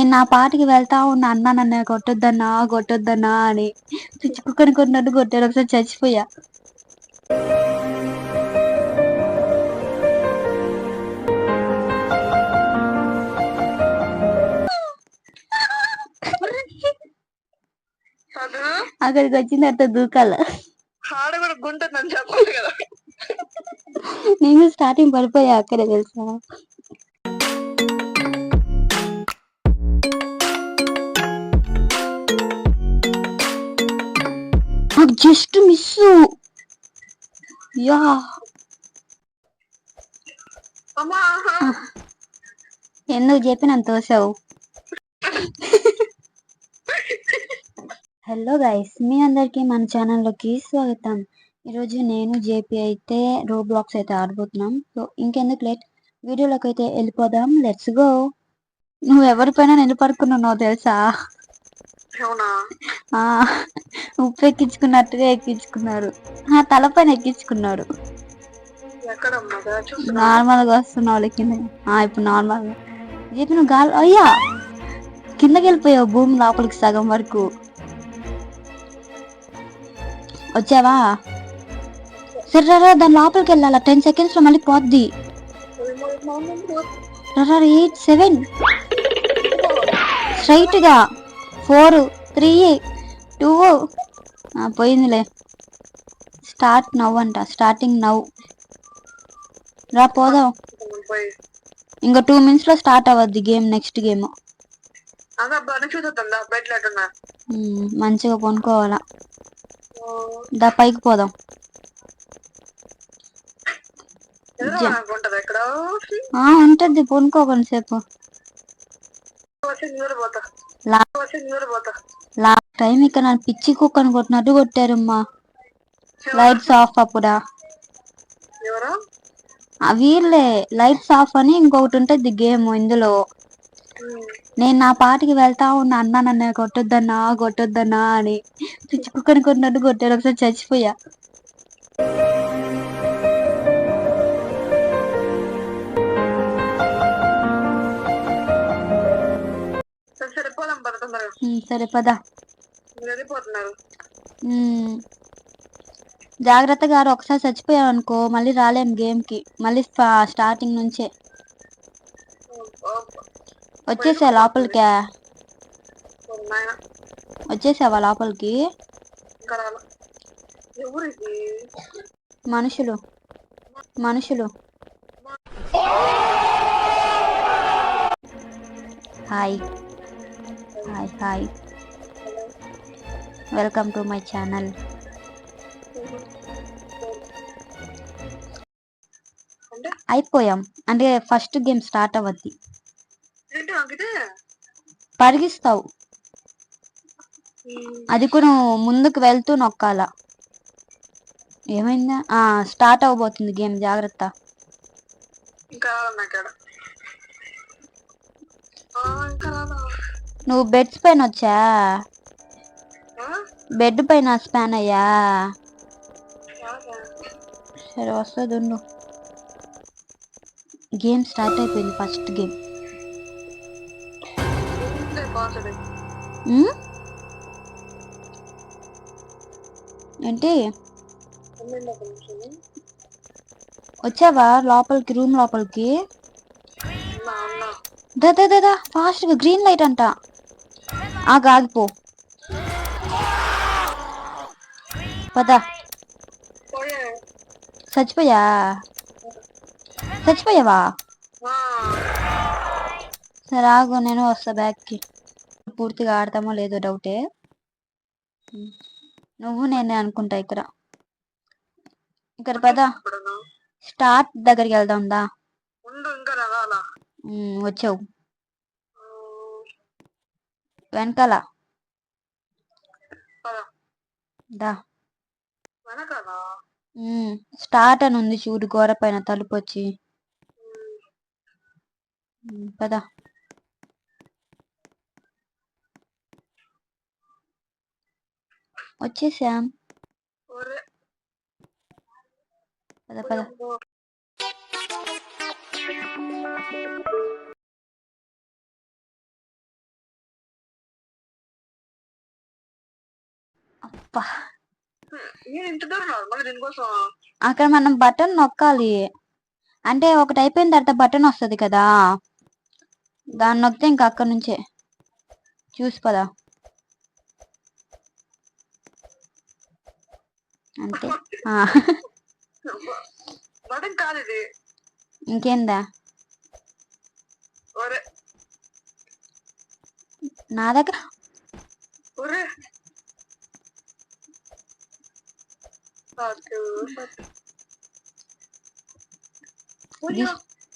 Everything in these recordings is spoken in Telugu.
నేను నా పాటికి వెళ్తా ఉన్న అన్నా నన్ను కొట్టొద్దన్నా అని పిచ్చి కుక్కని కొట్టినట్టు కొట్టారు. ఒకసారి చచ్చిపోయా. అక్కడికి వచ్చిన తర్వాత దూకాల. నేను స్టార్టింగ్ పడిపోయా అక్కడే తెలుసా. Just miss. యా ఎందుకు చెప్పినంత తోసావు. హలో గైస్, మీ అందరికి మన ఛానల్లోకి స్వాగతం. ఈరోజు నేను జేపీ అయితే రోబ్లాక్స్ అయితే ఆడబోతున్నాం. సో ఇంకెందుకు లేట్, వీడియోలోకి అయితే వెళ్ళిపోదాం. Let's go. నువ్వు ఎవరిపైన నిలబడుకున్నావు తెలుసా? ఉప్పు ఎక్కించుకున్నట్టుగా ఎక్కించుకున్నారు. తలపైన ఎక్కించుకున్నాడు. నార్మల్ గా వస్తున్నావు కింద. ఇప్పుడు నార్మల్ గా చెప్పి నువ్వు గాలి. అయ్యా కిందకి వెళ్ళిపోయావు భూమి లోపలికి సగం వరకు. వచ్చావా? సరే రా, దాని లోపలికి వెళ్ళాలా. 10 seconds లో మళ్ళీ పోద్ది. 8 7 స్ట్రైట్ గా 4 3 2 పోయిందిలే. స్టార్ట్ నవ్ అంట. Starting now. రా పోదాం. ఇంకా 2 minutes లో స్టార్ట్ అవ్వద్ది గేమ్. నెక్స్ట్ గేమ్ మంచిగా కొనుక్కోవాలా. దా పైకి పోదాం. ఉంటది కొనుక్కో కొంతసేపు. లాస్ట్ టైం ఇక్కడ నన్ను పిచ్చి కుక్కను కొట్టినట్టు కొట్టారమ్మా. లైట్స్ ఆఫ్ అప్పుడా వీళ్ళే. లైట్స్ ఆఫ్ అని ఇంకొకటి ఉంటది గేమ్ ఇందులో. నేను నా పాటికి వెళ్తా ఉన్న అన్నా నన్ను కొట్టొద్దన్నా అని పిచ్చి కుక్కని కొట్టినట్టు కొట్టారు. ఒకసారి చచ్చిపోయా. సరే పదా. జాగ్రత్తగా. ఒకసారి చచ్చిపోయావు అనుకో మళ్ళీ రాలేం గేమ్ కి. మళ్ళీ స్టార్టింగ్ నుంచే. వచ్చేసా లోపలికా? వచ్చేసావా లోపలికి? మనుషులు hi welcome to my channel. అయిపోయాం అంటే ఫస్ట్ గేమ్ స్టార్ట్ అవ్వద్ది. పరిగిస్తావు. అది కూడా ముందుకు వెళ్తూ నొక్కాల. ఏమైందా? స్టార్ట్ అవబోతుంది గేమ్. జాగ్రత్త. నువ్వు బెడ్స్ పైన వచ్చా? బెడ్ పైన స్పాన్ అయ్యా? సరే వస్తుంది. గేమ్ స్టార్ట్ అయిపోయింది. ఫస్ట్ గేమ్ ఏంటి? వచ్చావా లోపలికి? రూమ్ లోపలికి దా ఫాస్ట్ గా. గ్రీన్ లైట్ అంట. ఆగిపో. పదా. చచ్చిపోయావా? సరే ఆగు, నేను వస్తా బ్యాక్ కి. పూర్తిగా ఆడతామో లేదో డౌటే. నువ్వు నేనే అనుకుంటా. ఇక్కడ పదా. స్టార్ట్ దగ్గరికి వెళ్దాం దా. వచ్చావు వెనకాల దా. స్టార్ట్ అని ఉంది చూడు గోడ పైన తలుపు వచ్చి. పదా. వచ్చేసాం. పద. అక్కడ మనం బటన్ నొక్కాలి, అంటే ఒకటి అయిపోయిన తర్వాత బటన్ వస్తుంది కదా, దాన్ని నొక్కితే ఇంకా అక్కడ నుంచే చూసి పదా. అంతే. ఇంకేందా నా దగ్గర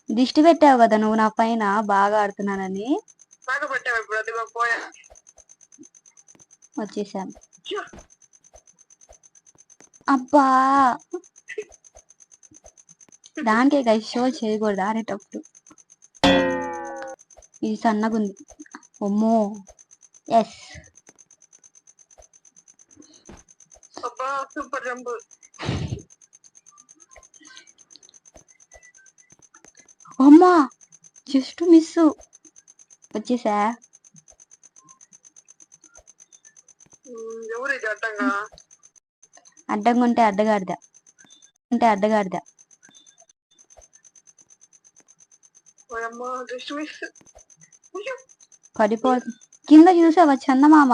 దిష్టి పెట్టావు కదా నువ్వు నా పైన, బాగా ఆడుతున్నానని. వచ్చేసాను. అబ్బా, దానికే గైస్ షో చేయకూడదు ఆడేటప్పుడు. ఇది సన్నగుంది. అమ్మో, ఎస్. Super jump. అమ్మా, జస్ట్ మిస్. వచ్చేసా. అడ్డంగా ఉంటే అడ్డగాడిదా, పడిపోదు. కింద చూసావా చందమామ?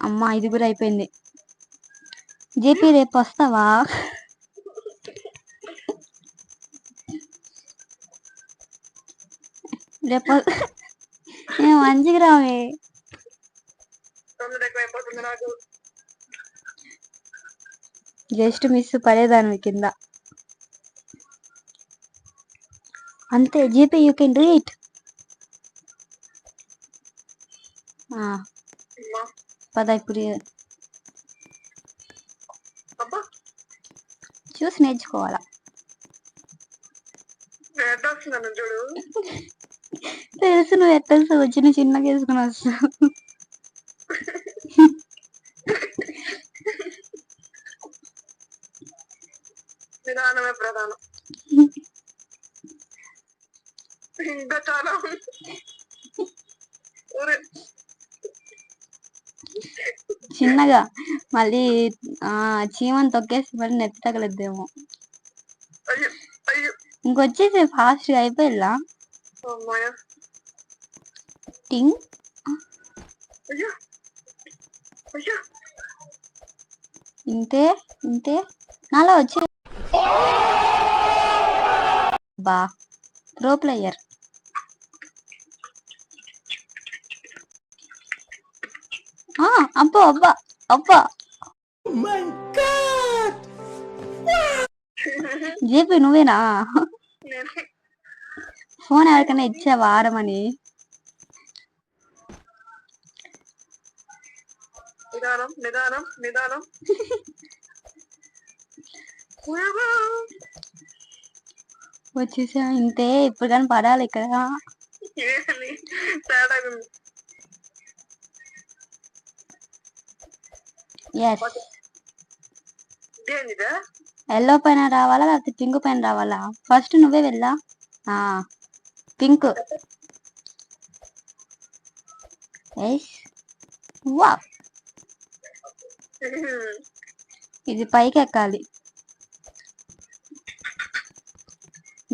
అమ్మా, ఇది కూడా అయిపోయింది. జేపీ రేపు వస్తావా? రేపు మంచిగా రావే. జస్ట్ మిస్, పడేదాన్ని కింద. అంతే. GP you can do it. పద ఇప్పుడు చూసి నేర్చుకోవాలా. తెలుసు, నువ్వు ఎట్టలుసు వచ్చి చిన్నగా వేసుకుని వస్తావు. నిదానమే ప్రధానం. ఇంకా చాలా చిన్నగా మళ్ళీ చీమని తొక్కేసి మళ్ళీ నెత్తి తగలద్దేమో. ఇంకొచ్చేసి ఫాస్ట్ గా అయిపోయిలా. టింగ్. ఇంతే ఇంతే నాలో వచ్చే. బా, ప్రో ప్లేయర్. అబ్బా అబ్బా అబ్బా. జేపీ నువ్వేనా? ఫోన్ ఎవరికైనా ఇచ్చావా ఆడమని? నిదానం నిదానం నిదానం. వచ్చేసా. ఇంతే, ఇప్పుడు కానీ పడాలి ఇక్కడ. ఎల్లో పైన రావాలా లేకపోతే పింక్ పైన రావాలా? ఫస్ట్ నువ్వే వెళ్ళా. పింక్. వా, ఇది పైకి ఎక్కాలి.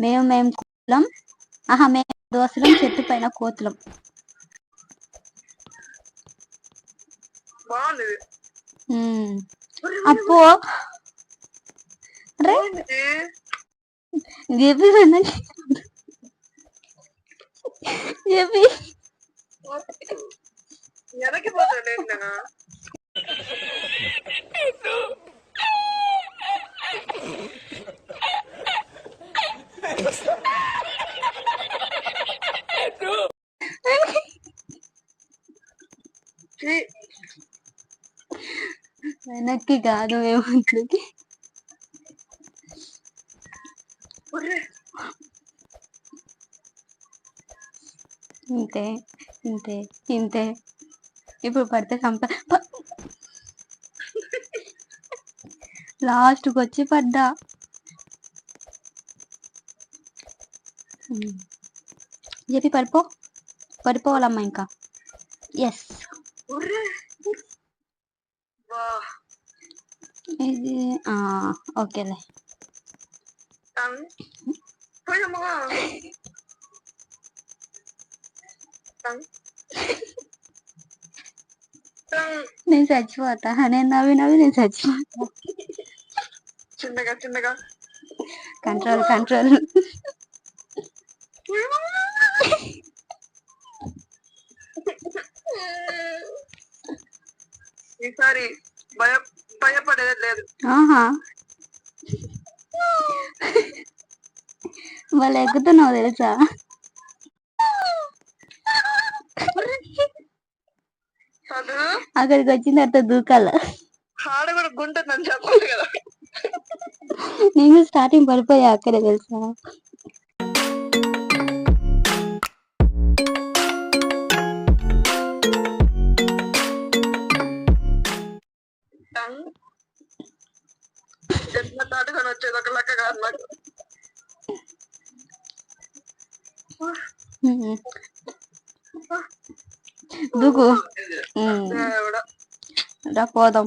మేము కోతులం. మేము దోసలం, చెట్టు పైన కోతులం. అప్పో జేపీ జేపీ వెనక్కి కాదు, ఏమంటుంది. ఇంతే ఇంతే ఇంతే. ఇప్పుడు పడితే లాస్ట్కి వచ్చి పడ్డా. చెప్పి పడిపోవాలమ్మా ఇంకా. ఎస్. ఇది ఓకేలే. నేను చచ్చిపోతా, నేను నవ్వి నవ్వి నేను చచ్చిపోతా. చిన్నగా చిన్నగా కంట్రోల్ కంట్రోల్. ఈసారి భయపడేది లేదు. వాళ్ళు ఎక్కుతున్నావు తెలుసా. అక్కడికి వచ్చిన తర్వాత దూకాల. ఆడ కూడా గుంటుందని చెప్పాలి కదా. నేను స్టార్టింగ్ పడిపోయా అక్కడే తెలుసా. వచ్చేది ఒక లెక్క కాదు నాకు. దూకు పోదాం.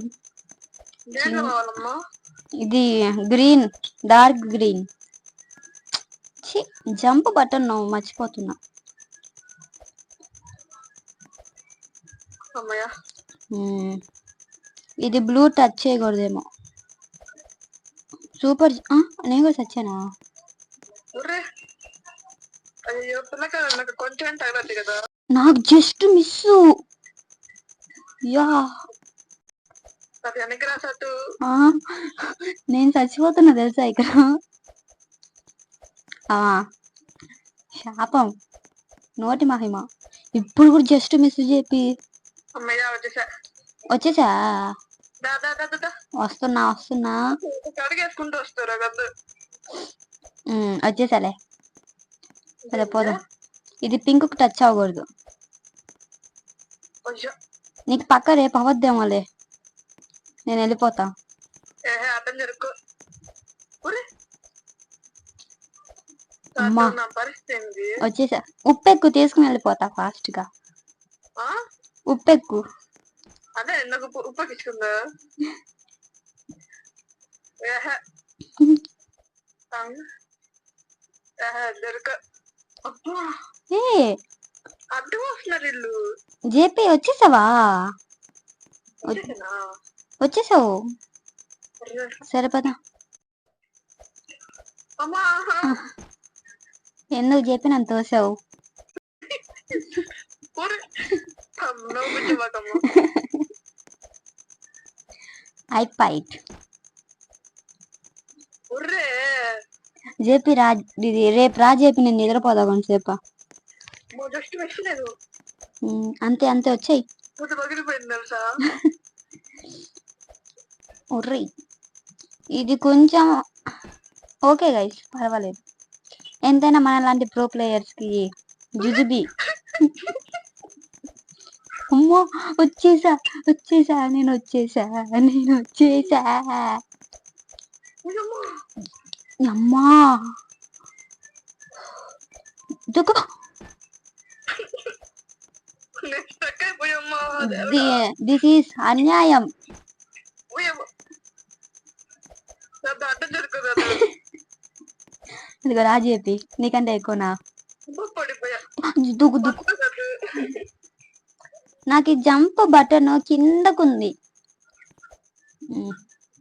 ఇది green, dark green. Jump button మర్చిపోతున్నా. ఇది బ్లూ టచ్ చేయకూడదేమో. సూపర్. నేను కూడా చచ్చానా. నాకు జస్ట్ మిస్. యా నేను చచ్చిపోతున్నా తెలుసా ఇక్కడ. శాపం, నోటి మహిమ. ఇప్పుడు కూడా జస్ట్ మిస్ చెప్పి వచ్చేసా. వస్తున్నా వస్తున్నా. వచ్చేసాలే. అదే పోదాం. ఇది పింక్ కు టచ్ అవ్వకూడదు. నీకు పక్క రేపు అవద్దేమోలే, నేను వెళ్ళిపోతా. వచ్చేసా. ఉప్పెక్కు తీసుకుని వెళ్ళిపోతా ఫాస్ట్ గా. ఉప్పెక్కు. అదే నాకు ఉప్పెక్కించుకుందా. జేపీ వచ్చేసావా. వచ్చేసావు. సరిపదా. ఎందుకు చెప్పి నన్ను తోసావు. జేపీ ఇది రేపు జేపీ నేను నిద్రపోదా కొంతసేపు. అంతే అంతే వచ్చాయి. ఇది కొంచెం ఓకే గైస్, పర్వాలేదు. ఎంతైనా మన లాంటి ప్రో ప్లేయర్స్ కి జుజుబి. అమ్మో వచ్చేసా వచ్చేసా నేను వచ్చేసా నేను వచ్చేసా. అమ్మా దిస్ ఈస్ అన్యాయం. ఇదిగో రాజేపి నీకంటే ఎక్కువనా. దూకు దూకు. నాకు ఈ జంప్ బటన్ కిందకుంది.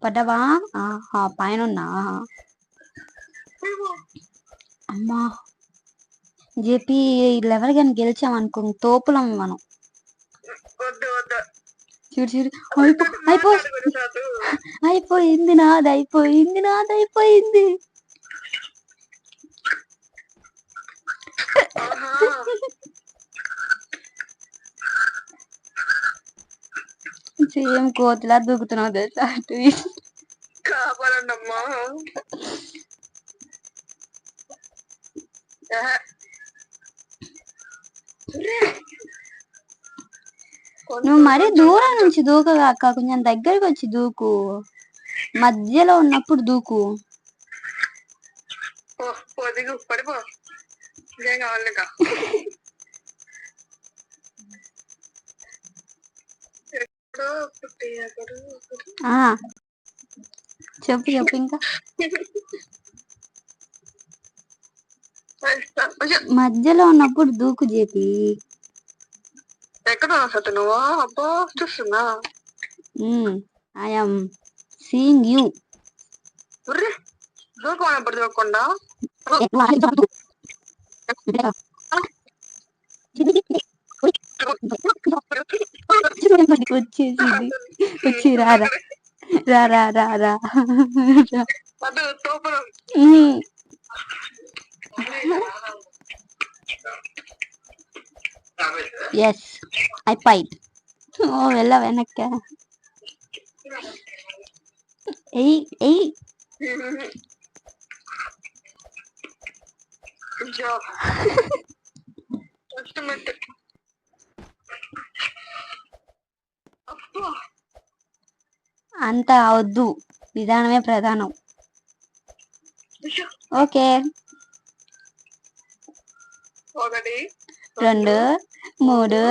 పడ్డావా. పైన ఉన్నా. అమ్మా జేపీ లెవెల్ కానీ గెలిచామనుకో తోపులం మనం. చూడు చూడు అయిపోయింది నాది అయిపోయింది నాది అయిపోయింది. సేమ్ కోతిలా దూకుతున్నావు తెలుసా. కాపాడండి అమ్మా. నువ్వు మరీ దూరం నుంచి దూకగాక, కొంచెం దగ్గరికి వచ్చి దూకు. మధ్యలో ఉన్నప్పుడు దూకు. చెప్పు చెప్పు ఇంకా మధ్యలో ఉన్నప్పుడు దూకు జేపి. ఎక్కడ నువ్వు? అబ్బో చూస్తున్నా. I'm seeing you. దూకమన్నప్పుడు దూకకుండా వచ్చేసింది. వచ్చి రారా రా రా రా రా. Yes I పైట్. ఓ వెళ్ళ వెనక్క. ఎయ్ ఎయ్. అంత అవద్దు, నిదానమే ప్రధానం. ఓకే. 1 2 3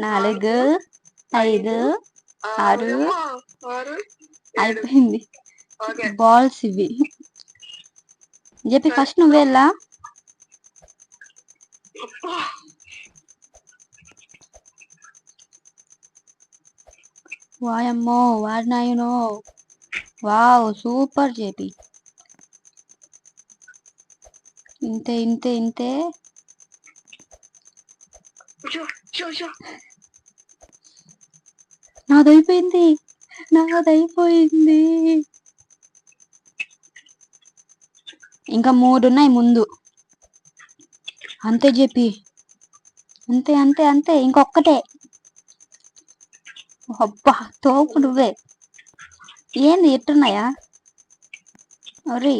4 5 6 అయిపోయింది. బాల్స్ ఇవి. చెప్పి ఫస్ట్ నువ్వెళ్ళా. వాయమ్మో వాడినాయునో. Wow super JP. ఇంతే ఇంతే ఇంతే. నాదైపోయింది నాదైపోయింది. ఇంకా 3 ఉన్నాయి ముందు. అంతే జేపి. అంతే అంతే అంతే ఇంకొక్కటే. అబ్బా తోపు నువ్వే. ఏంది ఎట్టున్నాయా? ఒరే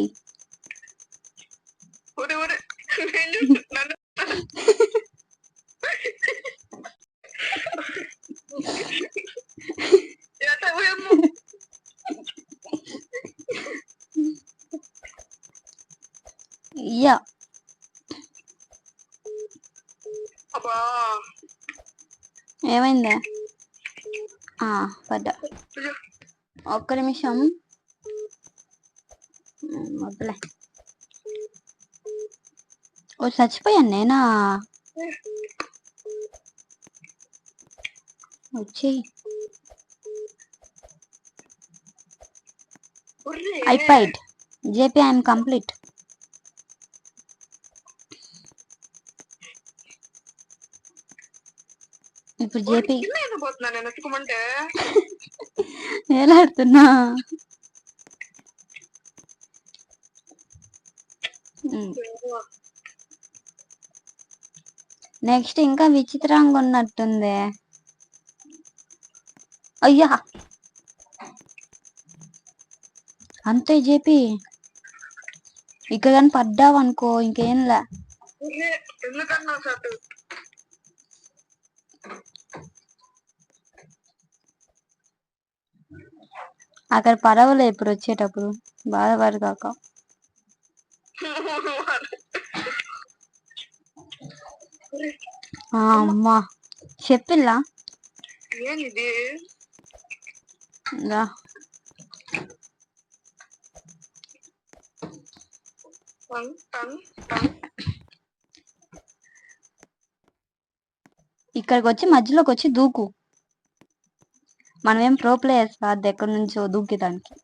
యా ఏమైందా? పడ్డా. ఒక్క నిమిషం వద్దులే. ఓ చచ్చిపోయాను నేనా? వచ్చి I fight JP. I'm complete. ఇప్పుడు జేపీ ఏలాడుతున్నా. నెక్స్ట్ ఇంకా విచిత్రంగా ఉన్నట్టుంది. అయ్యా అంతే జేపి. ఇక్కడ కానీ పడ్డావు అనుకో ఇంకేంలా. అక్కడ పడవలే ఇప్పుడు వచ్చేటప్పుడు బాధపడు కాక. అమ్మా చెప్పిల్లా. ఇక్కడికి వచ్చి మధ్యలోకి వచ్చి దూకు. మనమేం ప్రో ప్లేయర్స్ కాదు ఎక్కడి నుంచో దూకేదానికి.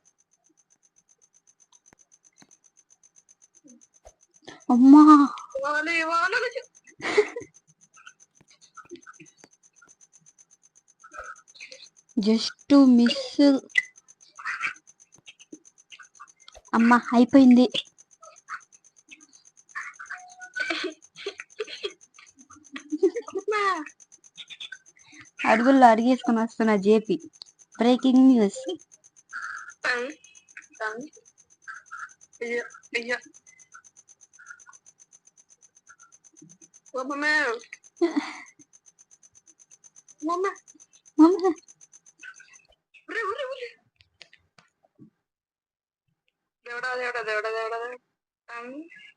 అమ్మా జస్ట్ మిస్. అమ్మా అయిపోయింది. అడుగుల్లో అడిగేసుకొని వస్తున్నా జేపీ. Breaking news.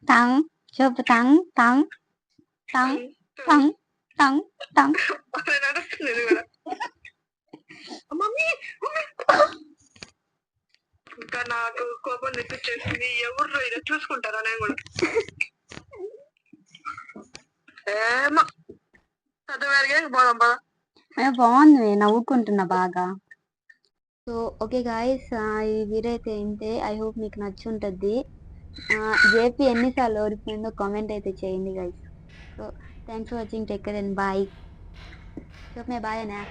తంగ్ చెప్పు. Tongue tongue tongue tongue tongue tongue. Mummy ఇంకా నాకు కోపం తెప్పించేసింది. ఎవరు ఇలా చూసుకుంటారా నేను కూడా ఏమో చదువుగారిగా పోదాం పదా. బాగుంది, నవ్వుకుంటున్నా బాగా. సో ఓకే గాయస్, ఈ వీడియో అయితే ఇంతే. ఐ హోప్ మీకు నచ్చుంటుంది. జేపీ ఎన్నిసార్లు ఓడిపోయిందో కామెంట్ అయితే చేయండి guys. So thanks for watching, take care and bye. చెప్పే బాయ్ అనే.